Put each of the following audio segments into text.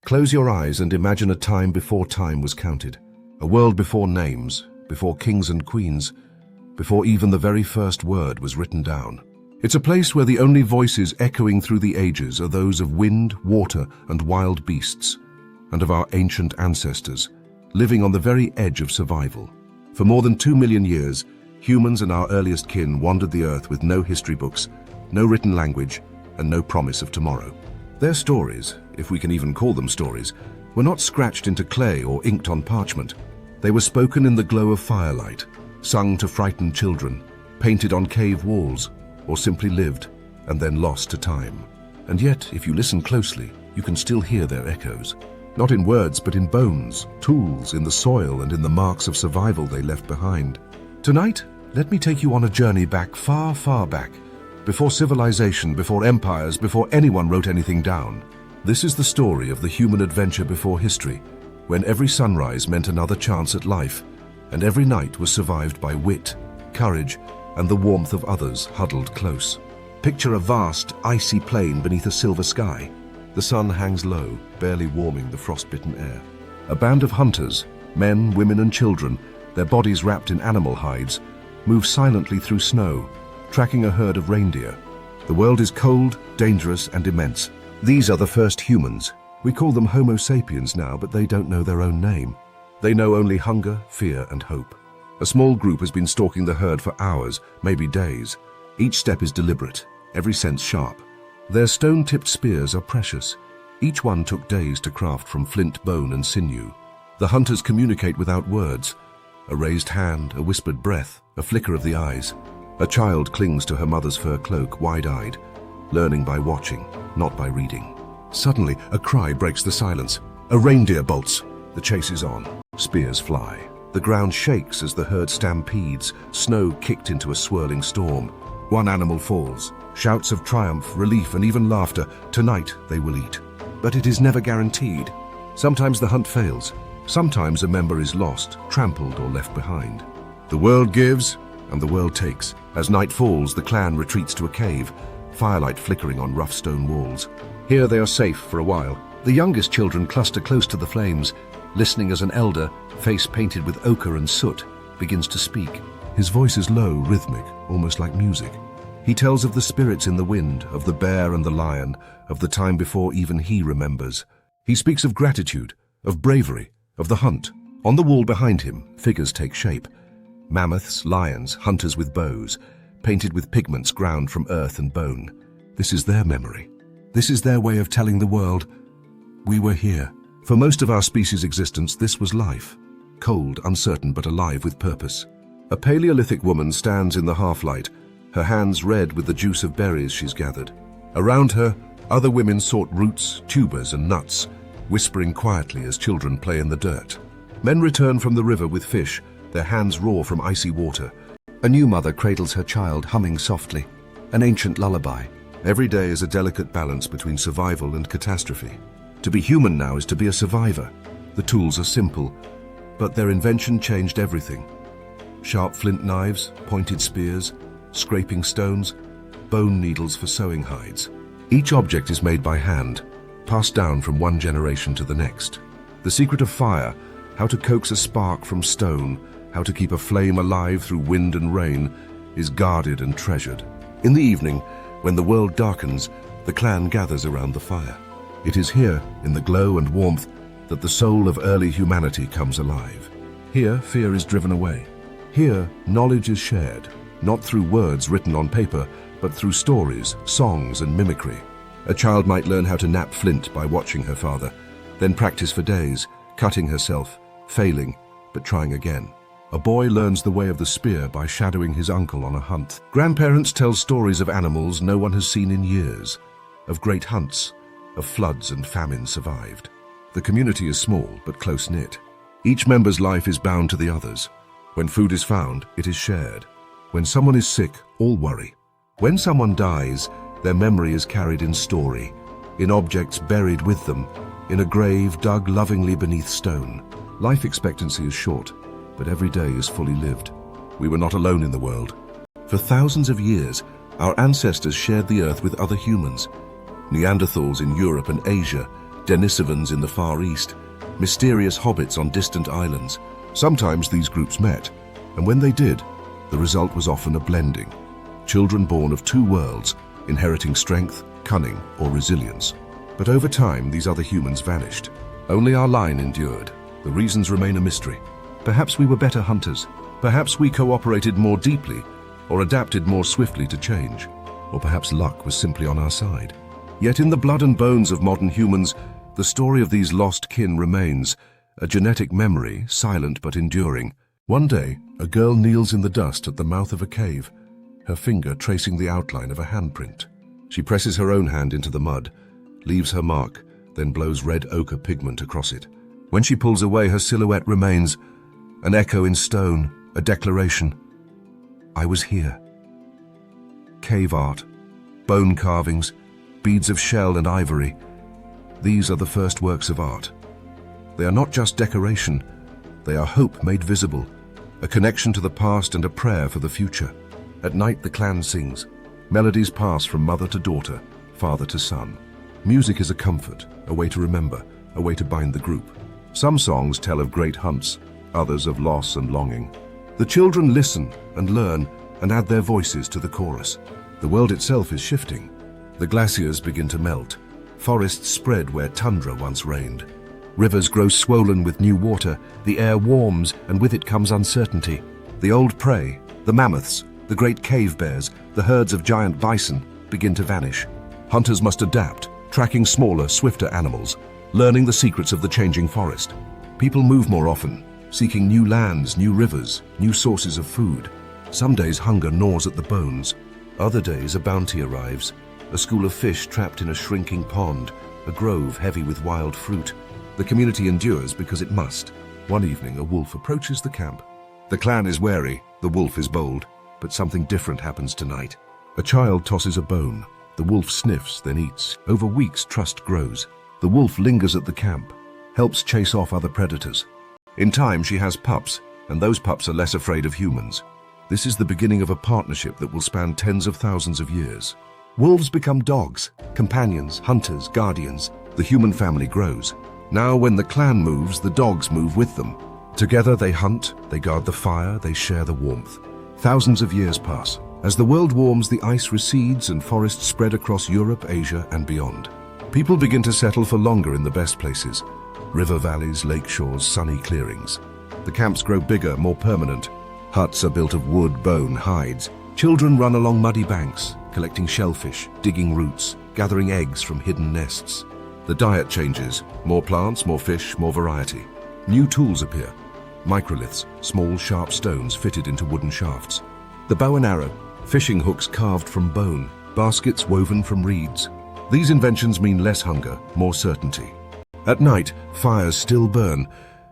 Close your eyes and imagine a time before time was counted. A world before names, before kings and queens, before even the very first word was written down. It's a place where the only voices echoing through the ages are those of wind, water, and wild beasts, and of our ancient ancestors, living on the very edge of survival. For more than 2 million years, humans and our earliest kin wandered the earth with no history books, no written language, and no promise of tomorrow. Their stories, if we can even call them stories, were not scratched into clay or inked on parchment. They were spoken in the glow of firelight, sung to frightened children, painted on cave walls, or simply lived and then lost to time. And yet, if you listen closely, you can still hear their echoes. Not in words, but in bones, tools, in the soil, and in the marks of survival they left behind. Tonight, let me take you on a journey back, far, far back, before civilization, before empires, before anyone wrote anything down. This is the story of the human adventure before history, when every sunrise meant another chance at life, and every night was survived by wit, courage, and the warmth of others huddled close. Picture a vast, icy plain beneath a silver sky. The sun hangs low, barely warming the frostbitten air. A band of hunters, men, women, and children, their bodies wrapped in animal hides, move silently through snow, tracking a herd of reindeer. The world is cold, dangerous, and immense. These are the first humans. We call them Homo sapiens now, but they don't know their own name. They know only hunger, fear, and hope. A small group has been stalking the herd for hours, maybe days. Each step is deliberate, every sense sharp. Their stone-tipped spears are precious. Each one took days to craft from flint, bone, and sinew. The hunters communicate without words. A raised hand, a whispered breath, a flicker of the eyes. A child clings to her mother's fur cloak, wide-eyed, learning by watching, not by reading. Suddenly, a cry breaks the silence. A reindeer bolts. The chase is on. Spears fly. The ground shakes as the herd stampedes, snow kicked into a swirling storm. One animal falls. Shouts of triumph, relief, and even laughter. Tonight they will eat. But it is never guaranteed. Sometimes the hunt fails. Sometimes a member is lost, trampled, or left behind. The world gives, and the world takes. As night falls, the clan retreats to a cave, firelight flickering on rough stone walls. Here they are safe for a while. The youngest children cluster close to the flames, listening as an elder, face painted with ochre and soot, begins to speak. His voice is low, rhythmic, almost like music. He tells of the spirits in the wind, of the bear and the lion, of the time before even he remembers. He speaks of gratitude, of bravery, of the hunt. On the wall behind him, figures take shape. Mammoths, lions, hunters with bows, painted with pigments ground from earth and bone. This is their memory. This is their way of telling the world, we were here. For most of our species' existence, this was life. Cold, uncertain, but alive with purpose. A Paleolithic woman stands in the half-light, her hands red with the juice of berries she's gathered. Around her, other women sort roots, tubers, and nuts, whispering quietly as children play in the dirt. Men return from the river with fish, their hands raw from icy water. A new mother cradles her child, humming softly, an ancient lullaby. Every day is a delicate balance between survival and catastrophe. To be human now is to be a survivor. The tools are simple, but their invention changed everything. Sharp flint knives, pointed spears, scraping stones, bone needles for sewing hides. Each object is made by hand, passed down from one generation to the next. The secret of fire, how to coax a spark from stone, how to keep a flame alive through wind and rain, is guarded and treasured. In the evening, when the world darkens, the clan gathers around the fire. It is here, in the glow and warmth, that the soul of early humanity comes alive. Here, fear is driven away. Here, knowledge is shared, not through words written on paper, but through stories, songs, and mimicry. A child might learn how to knap flint by watching her father, then practice for days, cutting herself, failing, but trying again. A boy learns the way of the spear by shadowing his uncle on a hunt. Grandparents tell stories of animals no one has seen in years, of great hunts, of floods and famine survived. The community is small but close-knit. Each member's life is bound to the others. When food is found, it is shared. When someone is sick, all worry. When someone dies, their memory is carried in story, in objects buried with them, in a grave dug lovingly beneath stone. Life expectancy is short, but every day is fully lived. We were not alone in the world. For thousands of years, our ancestors shared the earth with other humans. Neanderthals in Europe and Asia, Denisovans in the Far East, mysterious hobbits on distant islands. Sometimes these groups met, and when they did, the result was often a blending. Children born of two worlds, inheriting strength, cunning, or resilience. But over time, these other humans vanished. Only our line endured. The reasons remain a mystery. Perhaps we were better hunters. Perhaps we cooperated more deeply, or adapted more swiftly to change. Or perhaps luck was simply on our side. Yet in the blood and bones of modern humans, the story of these lost kin remains, a genetic memory, silent but enduring. One day, a girl kneels in the dust at the mouth of a cave, her finger tracing the outline of a handprint. She presses her own hand into the mud, leaves her mark, then blows red ochre pigment across it. When she pulls away, her silhouette remains, an echo in stone, a declaration. I was here. Cave art, bone carvings, beads of shell and ivory. These are the first works of art. They are not just decoration, they are hope made visible, a connection to the past and a prayer for the future. At night the clan sings. Melodies pass from mother to daughter, father to son. Music is a comfort, a way to remember, a way to bind the group. Some songs tell of great hunts, others of loss and longing. The children listen and learn and add their voices to the chorus. The world itself is shifting. The glaciers begin to melt. Forests spread where tundra once reigned. Rivers grow swollen with new water. The air warms, and with it comes uncertainty. The old prey, the mammoths, the great cave bears, the herds of giant bison begin to vanish. Hunters must adapt, tracking smaller, swifter animals, learning the secrets of the changing forest. People move more often, seeking new lands, new rivers, new sources of food. Some days hunger gnaws at the bones. Other days a bounty arrives. A school of fish trapped in a shrinking pond, a grove heavy with wild fruit. The community endures because it must. One evening, a wolf approaches the camp. The clan is wary, the wolf is bold, but something different happens tonight. A child tosses a bone. The wolf sniffs, then eats. Over weeks, trust grows. The wolf lingers at the camp, helps chase off other predators. In time, she has pups, and those pups are less afraid of humans. This is the beginning of a partnership that will span tens of thousands of years. Wolves become dogs, companions, hunters, guardians. The human family grows. Now when the clan moves, the dogs move with them. Together they hunt, they guard the fire, they share the warmth. Thousands of years pass. As the world warms, the ice recedes and forests spread across Europe, Asia, and beyond. People begin to settle for longer in the best places. River valleys, lake shores, sunny clearings. The camps grow bigger, more permanent. Huts are built of wood, bone, hides. Children run along muddy banks, collecting shellfish, digging roots, gathering eggs from hidden nests. The diet changes. More plants, more fish, more variety. New tools appear. Microliths, small, sharp stones fitted into wooden shafts. The bow and arrow, fishing hooks carved from bone, baskets woven from reeds. These inventions mean less hunger, more certainty. At night, fires still burn,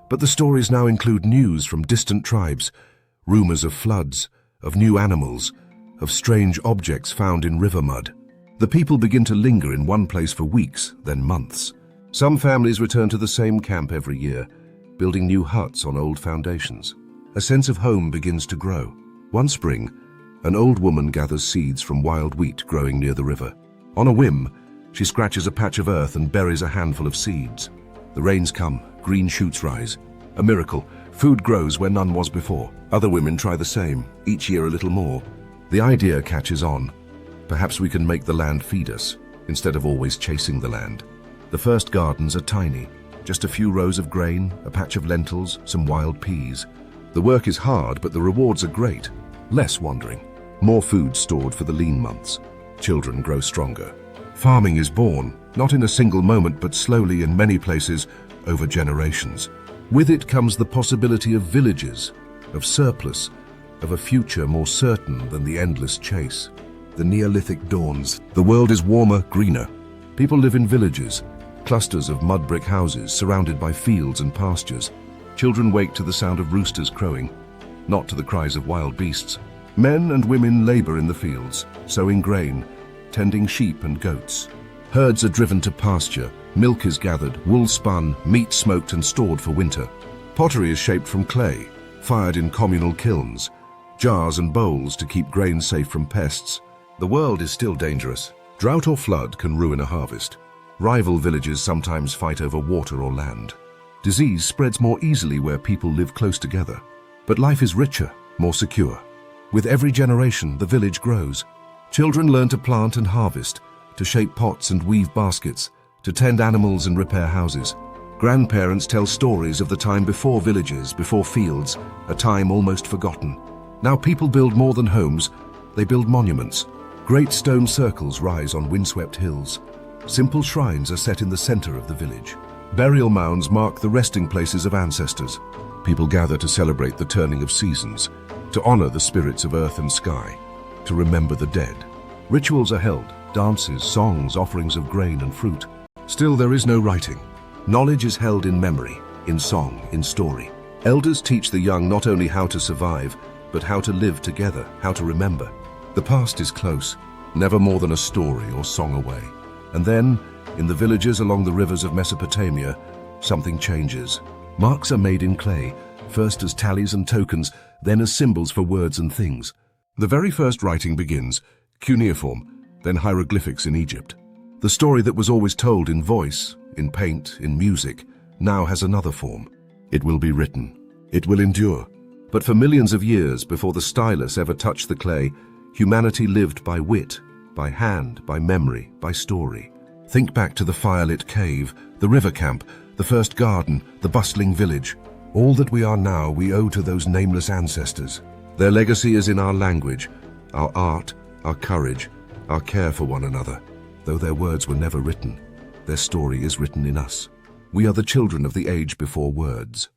but the stories now include news from distant tribes, rumors of floods, of new animals, of strange objects found in river mud. The people begin to linger in one place for weeks, then months. Some families return to the same camp every year, building new huts on old foundations. A sense of home begins to grow. One spring, an old woman gathers seeds from wild wheat growing near the river. On a whim, she scratches a patch of earth and buries a handful of seeds. The rains come, green shoots rise. A miracle, food grows where none was before. Other women try the same, each year a little more. The idea catches on. Perhaps we can make the land feed us, instead of always chasing the land. The first gardens are tiny, just a few rows of grain, a patch of lentils, some wild peas. The work is hard, but the rewards are great. Less wandering, more food stored for the lean months. Children grow stronger. Farming is born, not in a single moment, but slowly in many places, over generations. With it comes the possibility of villages, of surplus, of a future more certain than the endless chase. The Neolithic dawns. The world is warmer, greener. People live in villages, clusters of mud brick houses surrounded by fields and pastures. Children wake to the sound of roosters crowing, not to the cries of wild beasts. Men and women labor in the fields, sowing grain, tending sheep and goats. Herds are driven to pasture, milk is gathered, wool spun, meat smoked and stored for winter. Pottery is shaped from clay, fired in communal kilns, jars and bowls to keep grain safe from pests. The world is still dangerous. Drought or flood can ruin a harvest. Rival villages sometimes fight over water or land. Disease spreads more easily where people live close together. But life is richer, more secure. With every generation, the village grows. Children learn to plant and harvest, to shape pots and weave baskets, to tend animals and repair houses. Grandparents tell stories of the time before villages, before fields, a time almost forgotten. Now people build more than homes, they build monuments. Great stone circles rise on windswept hills. Simple shrines are set in the center of the village. Burial mounds mark the resting places of ancestors. People gather to celebrate the turning of seasons, to honor the spirits of earth and sky, to remember the dead. Rituals are held, dances, songs, offerings of grain and fruit. Still, there is no writing. Knowledge is held in memory, in song, in story. Elders teach the young not only how to survive, but how to live together, how to remember. The past is close, never more than a story or song away. And then, in the villages along the rivers of Mesopotamia, something changes. Marks are made in clay, first as tallies and tokens, then as symbols for words and things. The very first writing begins, cuneiform, then hieroglyphics in Egypt. The story that was always told in voice, in paint, in music, now has another form. It will be written. It will endure. But for millions of years before the stylus ever touched the clay, humanity lived by wit, by hand, by memory, by story. Think back to the firelit cave, the river camp, the first garden, the bustling village. All that we are now we owe to those nameless ancestors. Their legacy is in our language, our art, our courage, our care for one another. Though their words were never written, their story is written in us. We are the children of the age before words.